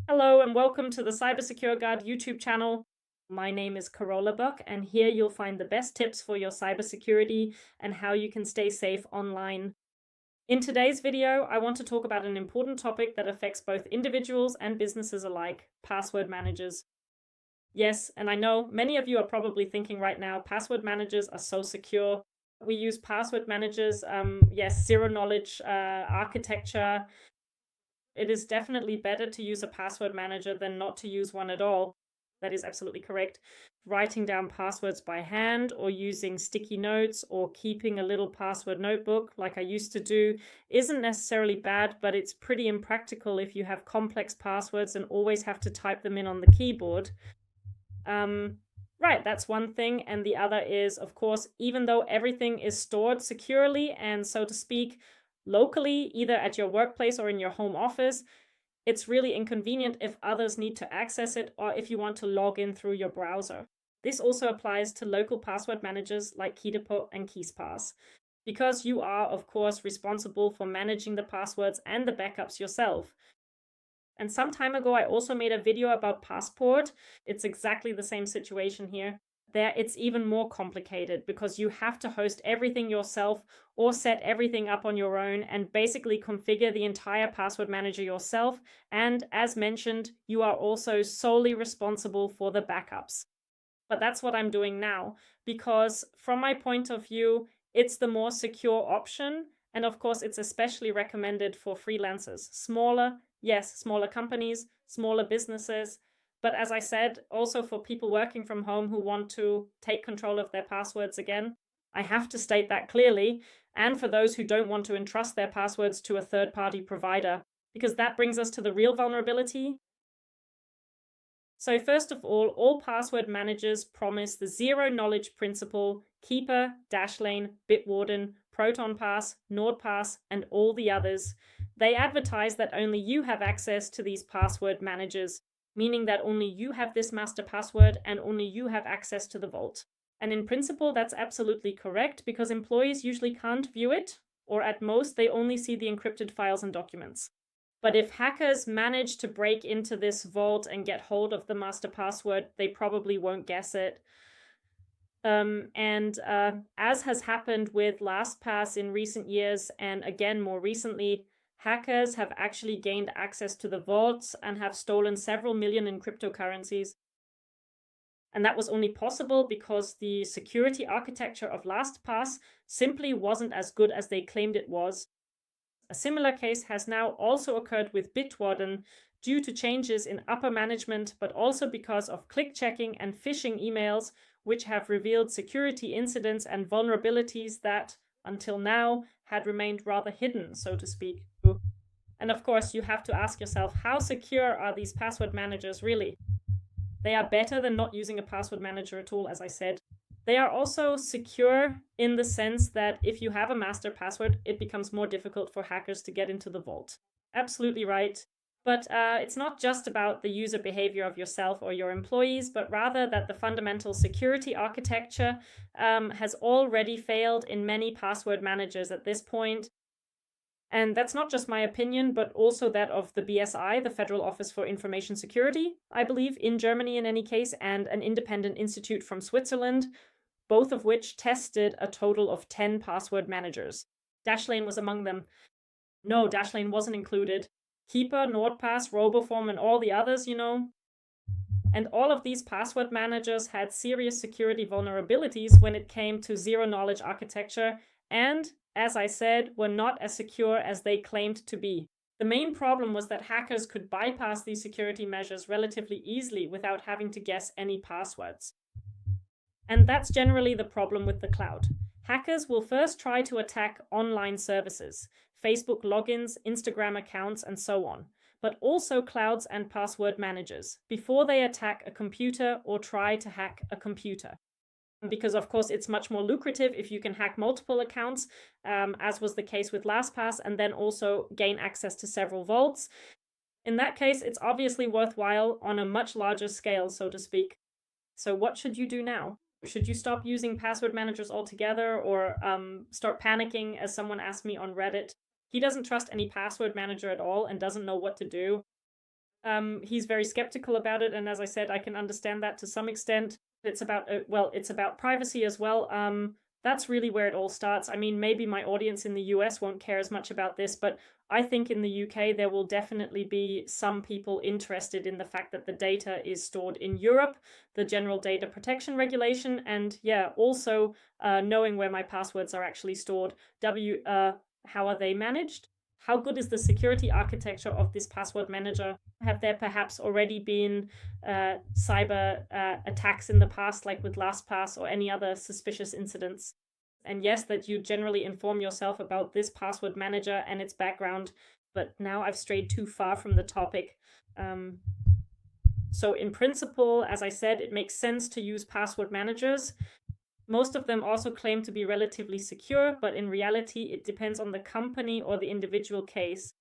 Hello and welcome to the Cybersecure Guard YouTube channel. My name is Carola Buck, and here you'll find the best tips for your cybersecurity and how you can stay safe online. In today's video, I want to talk about an important topic that affects both individuals and businesses alike: password managers. Yes, and I know many of you are probably thinking right now, password managers are so secure. We use password managers, yes, zero knowledge architecture. It is definitely better to use a password manager than not to use one at all. That is absolutely correct. Writing down passwords by hand or using sticky notes or keeping a little password notebook like I used to do isn't necessarily bad, but it's pretty impractical if you have complex passwords and always have to type them in on the keyboard. Right, that's one thing. And the other is, of course, even though everything is stored securely and, so to speak, locally, either at your workplace or in your home office, it's really inconvenient if others need to access it or if you want to log in through your browser. This also applies to local password managers like KeePassXC and KeePassXC, because you are, of course, responsible for managing the passwords and the backups yourself. And some time ago, I also made a video about Passport. It's exactly the same situation here. There, it's even more complicated because you have to host everything yourself or set everything up on your own and basically configure the entire password manager yourself. And as mentioned, you are also solely responsible for the backups. But that's what I'm doing now because, from my point of view, it's the more secure option. And of course, it's especially recommended for freelancers. Smaller companies, smaller businesses. But as I said, also for people working from home who want to take control of their passwords again. I have to state that clearly. And for those who don't want to entrust their passwords to a third-party provider, because that brings us to the real vulnerability. So first of all password managers promise the zero knowledge principle: Keeper, Dashlane, Bitwarden, ProtonPass, NordPass, and all the others. They advertise that only you have access to these password managers, meaning that only you have this master password and only you have access to the vault. And in principle, that's absolutely correct because employees usually can't view it, or at most, they only see the encrypted files and documents. But if hackers manage to break into this vault and get hold of the master password, they probably won't guess it. As has happened with LastPass in recent years, and again more recently, hackers have actually gained access to the vaults and have stolen several million in cryptocurrencies. And that was only possible because the security architecture of LastPass simply wasn't as good as they claimed it was. A similar case has now also occurred with Bitwarden due to changes in upper management, but also because of click checking and phishing emails, which have revealed security incidents and vulnerabilities that, until now, had remained rather hidden, so to speak. And of course, you have to ask yourself, how secure are these password managers really? They are better than not using a password manager at all, as I said. They are also secure in the sense that if you have a master password, it becomes more difficult for hackers to get into the vault. Absolutely right. But it's not just about the user behavior of yourself or your employees, but rather that the fundamental security architecture has already failed in many password managers at this point. And that's not just my opinion, but also that of the BSI, the Federal Office for Information Security, I believe, in Germany in any case, and an independent institute from Switzerland, both of which tested a total of 10 password managers. Dashlane was among them. No, Dashlane wasn't included. Keeper, NordPass, Roboform, and all the others, And all of these password managers had serious security vulnerabilities when it came to zero-knowledge architecture and, as I said, were not as secure as they claimed to be. The main problem was that hackers could bypass these security measures relatively easily without having to guess any passwords. And that's generally the problem with the cloud. Hackers will first try to attack online services, Facebook logins, Instagram accounts, and so on, but also clouds and password managers, before they attack a computer or try to hack a computer. Because, of course, it's much more lucrative if you can hack multiple accounts, as was the case with LastPass, and then also gain access to several vaults. In that case, it's obviously worthwhile on a much larger scale, so to speak. So what should you do now? Should you stop using password managers altogether or start panicking, as someone asked me on Reddit? He doesn't trust any password manager at all and doesn't know what to do. He's very skeptical about it, and as I said, I can understand that to some extent. It's about it's about privacy as well. That's really where it all starts. I mean, maybe my audience in the US won't care as much about this, but I think in the UK there will definitely be some people interested in the fact that the data is stored in Europe, the General Data Protection Regulation, and yeah, also knowing where my passwords are actually stored. How are they managed? How good is the security architecture of this password manager? Have there perhaps already been cyber attacks in the past, like with LastPass or any other suspicious incidents? And yes, that you generally inform yourself about this password manager and its background, but now I've strayed too far from the topic. So in principle, as I said, it makes sense to use password managers. Most of them also claim to be relatively secure, but in reality, it depends on the company or the individual case.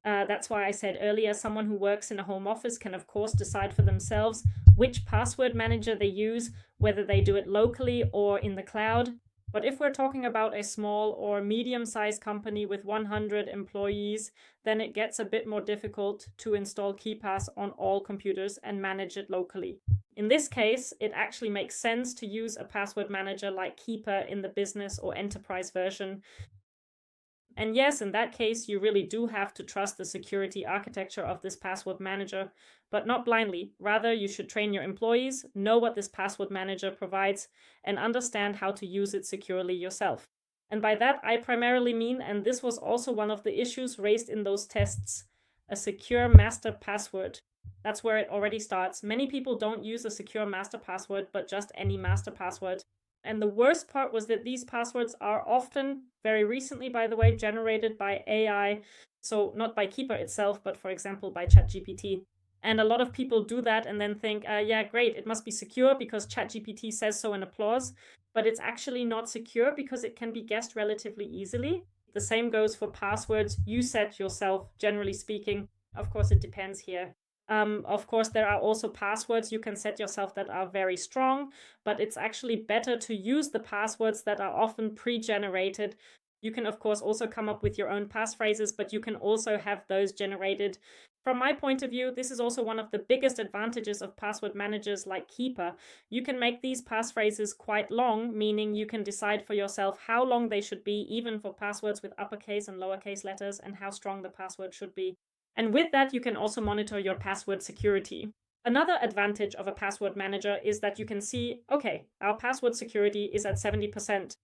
That's why I said earlier, someone who works in a home office can, of course, decide for themselves which password manager they use, whether they do it locally or in the cloud. But if we're talking about a small or medium-sized company with 100 employees, then it gets a bit more difficult to install KeePass on all computers and manage it locally. In this case, it actually makes sense to use a password manager like Keeper in the business or enterprise version. And yes, in that case, you really do have to trust the security architecture of this password manager, but not blindly. Rather, you should train your employees, know what this password manager provides, and understand how to use it securely yourself. And by that, I primarily mean, and this was also one of the issues raised in those tests, a secure master password. That's where it already starts. Many people don't use a secure master password, but just any master password. And the worst part was that these passwords are often, very recently, by the way, generated by AI. So not by Keeper itself, but for example, by ChatGPT. And a lot of people do that and then think, yeah, great, it must be secure because ChatGPT says so in applause. But it's actually not secure because it can be guessed relatively easily. The same goes for passwords you set yourself, generally speaking. Of course, it depends here. Of course, there are also passwords you can set yourself that are very strong, but it's actually better to use the passwords that are often pre-generated. You can, of course, also come up with your own passphrases, but you can also have those generated. From my point of view, this is also one of the biggest advantages of password managers like Keeper. You can make these passphrases quite long, meaning you can decide for yourself how long they should be, even for passwords with uppercase and lowercase letters, and how strong the password should be. And with that, you can also monitor your password security. Another advantage of a password manager is that you can see, okay, our password security is at 70%.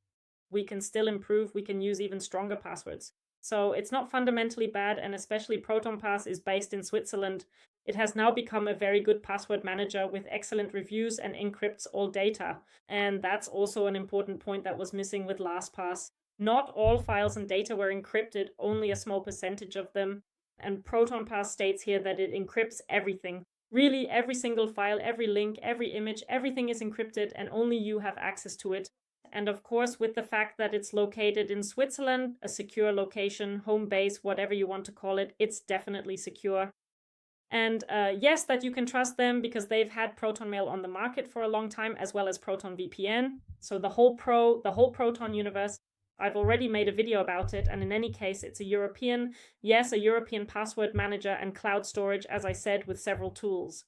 We can still improve, we can use even stronger passwords. So it's not fundamentally bad, and especially ProtonPass is based in Switzerland. It has now become a very good password manager with excellent reviews and encrypts all data. And that's also an important point that was missing with LastPass. Not all files and data were encrypted, only a small percentage of them. And ProtonPass states here that it encrypts everything. Really, every single file, every link, every image, everything is encrypted and only you have access to it. And of course, with the fact that it's located in Switzerland, a secure location, home base, whatever you want to call it, it's definitely secure. And yes, that you can trust them because they've had ProtonMail on the market for a long time, as well as Proton VPN. So the whole Proton universe. I've already made a video about it, and in any case, it's a European password manager and cloud storage, as I said, with several tools.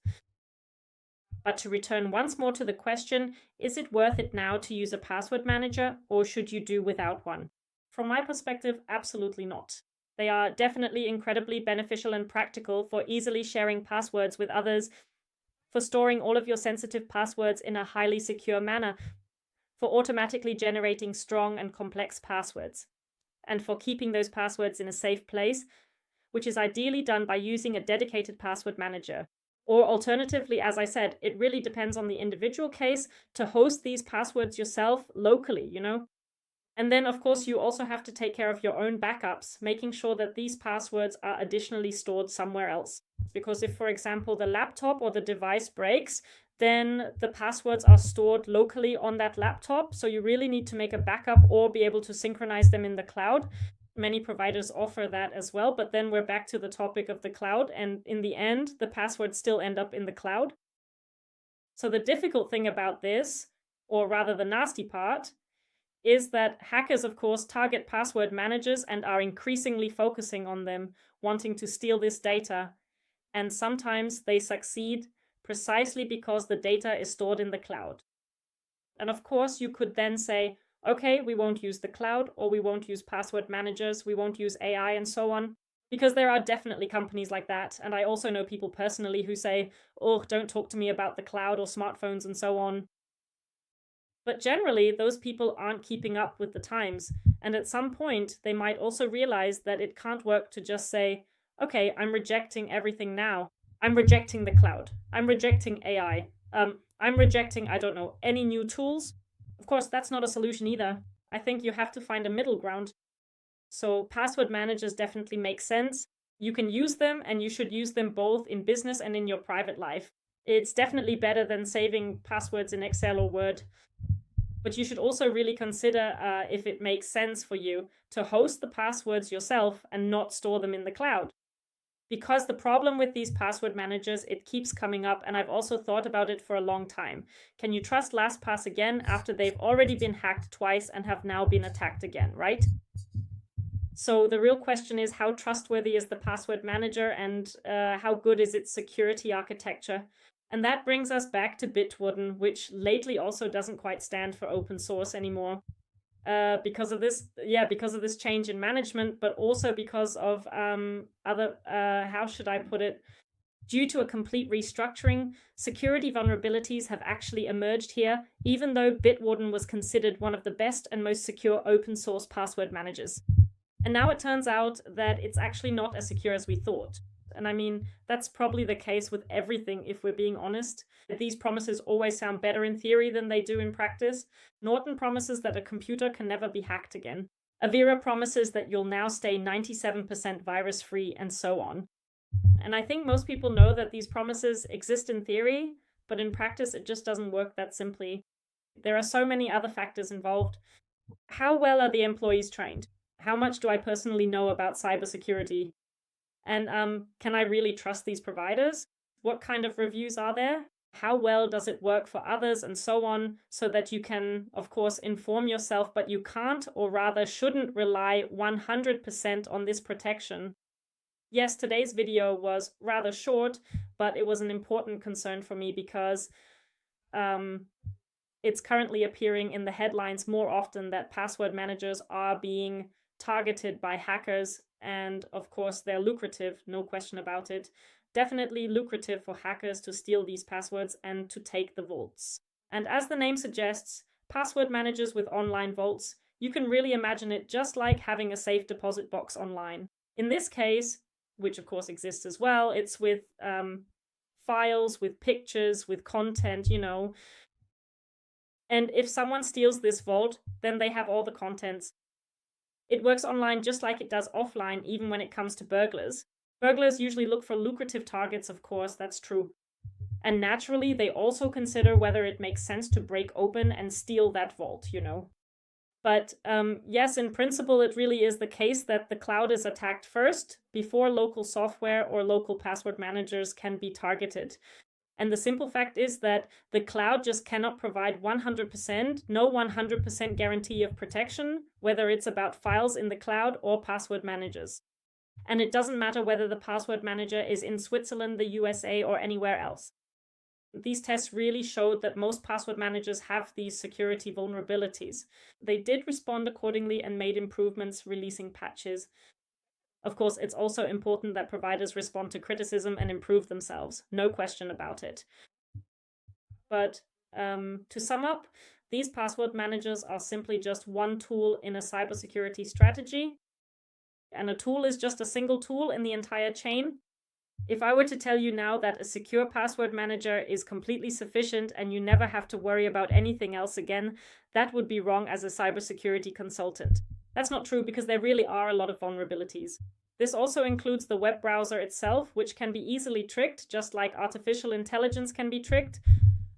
But to return once more to the question, is it worth it now to use a password manager, or should you do without one? From my perspective, absolutely not. They are definitely incredibly beneficial and practical for easily sharing passwords with others, for storing all of your sensitive passwords in a highly secure manner, for automatically generating strong and complex passwords, and for keeping those passwords in a safe place, which is ideally done by using a dedicated password manager. Or alternatively, as I said, it really depends on the individual case to host these passwords yourself locally, And then, of course, you also have to take care of your own backups, making sure that these passwords are additionally stored somewhere else. Because if, for example, the laptop or the device breaks, then the passwords are stored locally on that laptop. So you really need to make a backup or be able to synchronize them in the cloud. Many providers offer that as well, but then we're back to the topic of the cloud. And in the end, the passwords still end up in the cloud. So the difficult thing about this, or rather the nasty part, is that hackers, of course, target password managers and are increasingly focusing on them, wanting to steal this data. And sometimes they succeed precisely because the data is stored in the cloud. And of course, you could then say, okay, we won't use the cloud, or we won't use password managers, we won't use AI and so on, because there are definitely companies like that. And I also know people personally who say, oh, don't talk to me about the cloud or smartphones and so on. But generally, those people aren't keeping up with the times. And at some point, they might also realize that it can't work to just say, okay, I'm rejecting everything now. I'm rejecting the cloud. I'm rejecting AI. I'm rejecting, I don't know, any new tools. Of course, that's not a solution either. I think you have to find a middle ground. So password managers definitely make sense. You can use them, and you should use them both in business and in your private life. It's definitely better than saving passwords in Excel or Word. But you should also really consider if it makes sense for you to host the passwords yourself and not store them in the cloud. Because the problem with these password managers, it keeps coming up, and I've also thought about it for a long time. Can you trust LastPass again after they've already been hacked twice and have now been attacked again, right? So the real question is, how trustworthy is the password manager, and how good is its security architecture? And that brings us back to Bitwarden, which lately also doesn't quite stand for open source anymore. Because of this change in management, but also because of how should I put it? Due to a complete restructuring, security vulnerabilities have actually emerged here, even though Bitwarden was considered one of the best and most secure open source password managers. And now it turns out that it's actually not as secure as we thought. And I mean, that's probably the case with everything, if we're being honest. These promises always sound better in theory than they do in practice. Norton promises that a computer can never be hacked again. Avira promises that you'll now stay 97% virus-free, and so on. And I think most people know that these promises exist in theory, but in practice it just doesn't work that simply. There are so many other factors involved. How well are the employees trained? How much do I personally know about cybersecurity? And can I really trust these providers? What kind of reviews are there? How well does it work for others, and so on, so that you can, of course, inform yourself, but you can't, or rather shouldn't, rely 100% on this protection. Yes, today's video was rather short, but it was an important concern for me because it's currently appearing in the headlines more often that password managers are being targeted by hackers. And of course, they're lucrative, no question about it. Definitely lucrative for hackers to steal these passwords and to take the vaults. And as the name suggests, password managers with online vaults, you can really imagine it just like having a safe deposit box online. In this case, which of course exists as well, it's with files, with pictures, with content, you know. And if someone steals this vault, then they have all the contents. It works online just like it does offline, even when it comes to burglars. Burglars usually look for lucrative targets, of course, that's true. And naturally, they also consider whether it makes sense to break open and steal that vault, you know. But yes, in principle, it really is the case that the cloud is attacked first before local software or local password managers can be targeted. And the simple fact is that the cloud just cannot provide 100%, no 100% guarantee of protection, whether it's about files in the cloud or password managers. And it doesn't matter whether the password manager is in Switzerland, the USA, or anywhere else. These tests really showed that most password managers have these security vulnerabilities. They did respond accordingly and made improvements, releasing patches. Of course, it's also important that providers respond to criticism and improve themselves. No question about it. But to sum up, these password managers are simply just one tool in a cybersecurity strategy. And a tool is just a single tool in the entire chain. If I were to tell you now that a secure password manager is completely sufficient and you never have to worry about anything else again, that would be wrong as a cybersecurity consultant. That's not true, because there really are a lot of vulnerabilities. This also includes the web browser itself, which can be easily tricked, just like artificial intelligence can be tricked,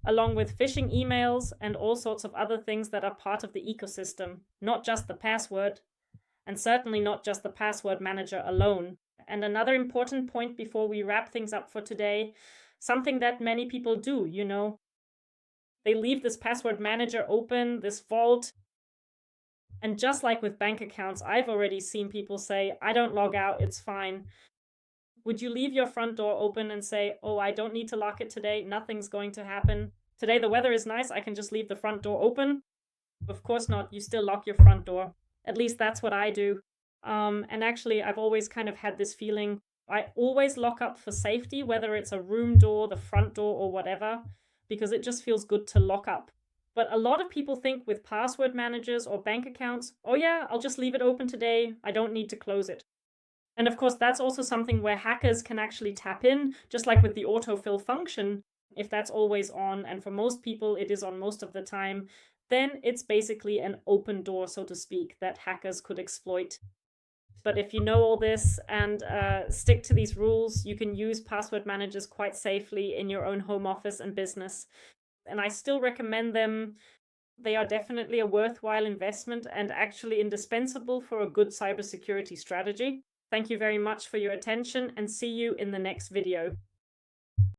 along with phishing emails and all sorts of other things that are part of the ecosystem, not just the password, and certainly not just the password manager alone. And another important point before we wrap things up for today, something that many people do, you know. They leave this password manager open, this vault. And just like with bank accounts, I've already seen people say, I don't log out, it's fine. Would you leave your front door open and say, oh, I don't need to lock it today, nothing's going to happen? Today the weather is nice, I can just leave the front door open? Of course not. You still lock your front door. At least that's what I do. And actually, I've always kind of had this feeling, I always lock up for safety, whether it's a room door, the front door, or whatever, because it just feels good to lock up. But a lot of people think with password managers or bank accounts, oh yeah, I'll just leave it open today, I don't need to close it. And of course, that's also something where hackers can actually tap in, just like with the autofill function. If that's always on, and for most people it is on most of the time, then it's basically an open door, so to speak, that hackers could exploit. But if you know all this and stick to these rules, you can use password managers quite safely in your own home office and business. And I still recommend them. They are definitely a worthwhile investment and actually indispensable for a good cybersecurity strategy. Thank you very much for your attention, and see you in the next video.